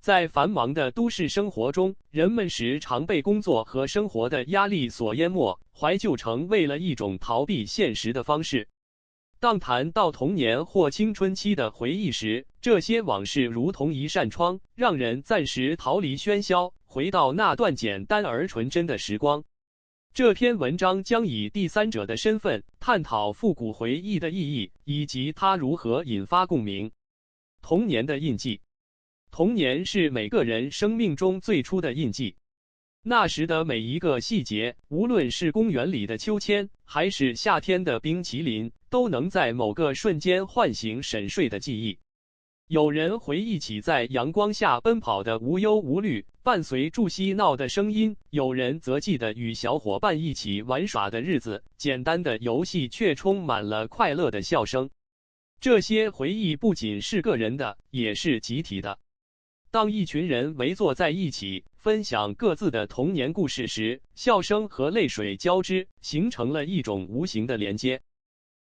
在繁忙的都市生活中，人们时常被工作和生活的压力所淹没，怀旧成为了一种逃避现实的方式。当谈到童年或青春期的回忆时，这些往事如同一扇窗，让人暂时逃离喧嚣，回到那段简单而纯真的时光。这篇文章将以第三者的身份探讨复古回忆的意义，以及它如何引发共鸣。童年的印记。童年是每个人生命中最初的印记，那时的每一个细节，无论是公园里的秋千，还是夏天的冰淇淋，都能在某个瞬间唤醒沉睡的记忆。有人回忆起在阳光下奔跑的无忧无虑，伴随助嬉闹的声音；有人则记得与小伙伴一起玩耍的日子，简单的游戏却充满了快乐的笑声。这些回忆不仅是个人的，也是集体的。当一群人围坐在一起，分享各自的童年故事时，笑声和泪水交织，形成了一种无形的连接。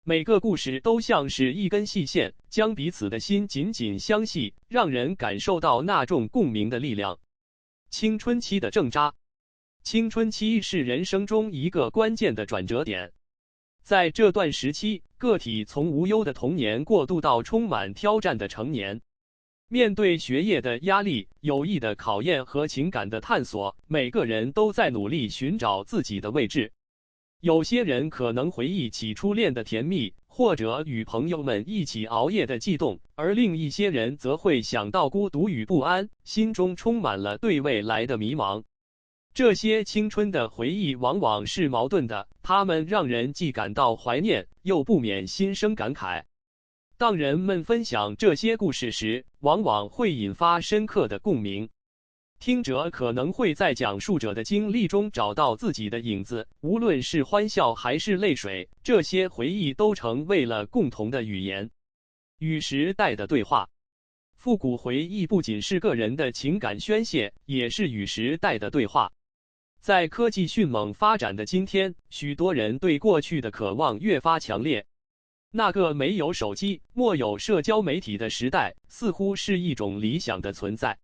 每个故事都像是一根细线，将彼此的心紧紧相系，让人感受到那种共鸣的力量。青春期的挣扎。青春期是人生中一个关键的转折点。在这段时期，个体从无忧的童年过渡到充满挑战的成年。面对学业的压力、友谊的考验和情感的探索，每个人都在努力寻找自己的位置。有些人可能回忆起初恋的甜蜜，或者与朋友们一起熬夜的悸动，而另一些人则会想到孤独与不安，心中充满了对未来的迷茫。这些青春的回忆往往是矛盾的，它们让人既感到怀念，又不免心生感慨。当人们分享这些故事时，往往会引发深刻的共鸣。听者可能会在讲述者的经历中找到自己的影子，无论是欢笑还是泪水，这些回忆都成为了共同的语言。与时代的对话。复古回忆不仅是个人的情感宣泄，也是与时代的对话。在科技迅猛发展的今天，许多人对过去的渴望越发强烈。那个没有手机、没有社交媒体的时代，似乎是一种理想的存在。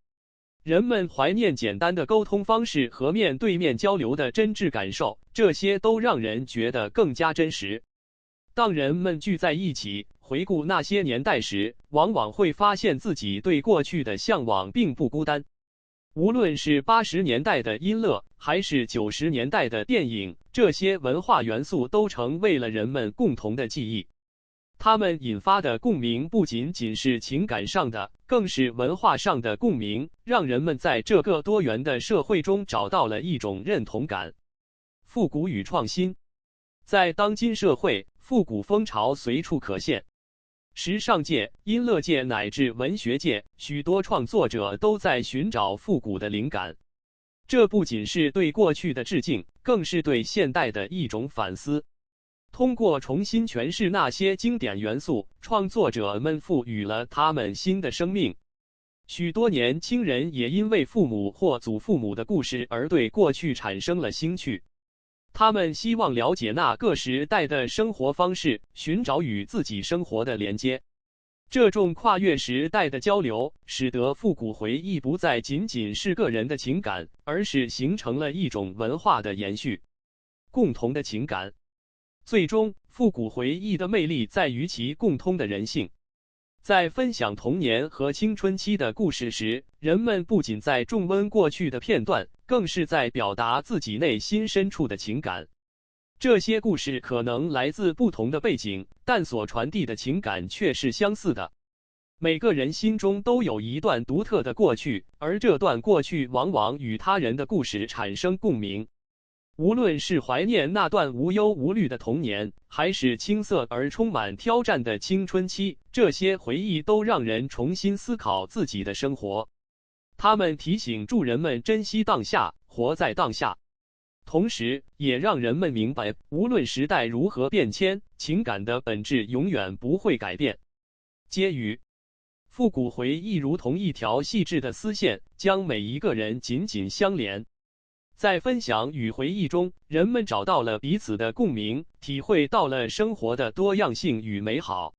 人们怀念简单的沟通方式和面对面交流的真挚感受，这些都让人觉得更加真实。当人们聚在一起，回顾那些年代时，往往会发现自己对过去的向往并不孤单。无论是80年代的音乐，还是90年代的电影，这些文化元素都成为了人们共同的记忆。它们引发的共鸣不仅仅是情感上的，更是文化上的共鸣，让人们在这个多元的社会中找到了一种认同感。复古与创新。在当今社会，复古风潮随处可见。时尚界、音乐界乃至文学界，许多创作者都在寻找复古的灵感。这不仅是对过去的致敬，更是对现代的一种反思。通过重新诠释那些经典元素，创作者们赋予了他们新的生命。许多年轻人也因为父母或祖父母的故事而对过去产生了兴趣。他们希望了解那个时代的生活方式，寻找与自己生活的连接。这种跨越时代的交流，使得复古回忆不再仅仅是个人的情感，而是形成了一种文化的延续。共同的情感。最终，复古回忆的魅力在于其共通的人性。在分享童年和青春期的故事时，人们不仅在重温过去的片段，更是在表达自己内心深处的情感。这些故事可能来自不同的背景，但所传递的情感却是相似的。每个人心中都有一段独特的过去，而这段过去往往与他人的故事产生共鸣。无论是怀念那段无忧无虑的童年，还是青涩而充满挑战的青春期，这些回忆都让人重新思考自己的生活。他们提醒住人们珍惜当下，活在当下，同时也让人们明白，无论时代如何变迁，情感的本质永远不会改变。结语：复古回忆如同一条细致的丝线，将每一个人紧紧相连。在分享与回忆中，人们找到了彼此的共鸣，体会到了生活的多样性与美好。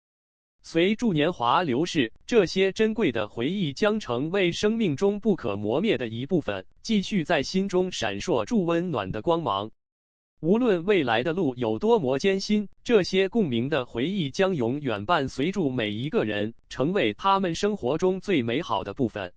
随住年华流逝，这些珍贵的回忆将成为生命中不可磨灭的一部分，继续在心中闪烁出温暖的光芒。无论未来的路有多么艰辛，这些共鸣的回忆将永远伴随住每一个人，成为他们生活中最美好的部分。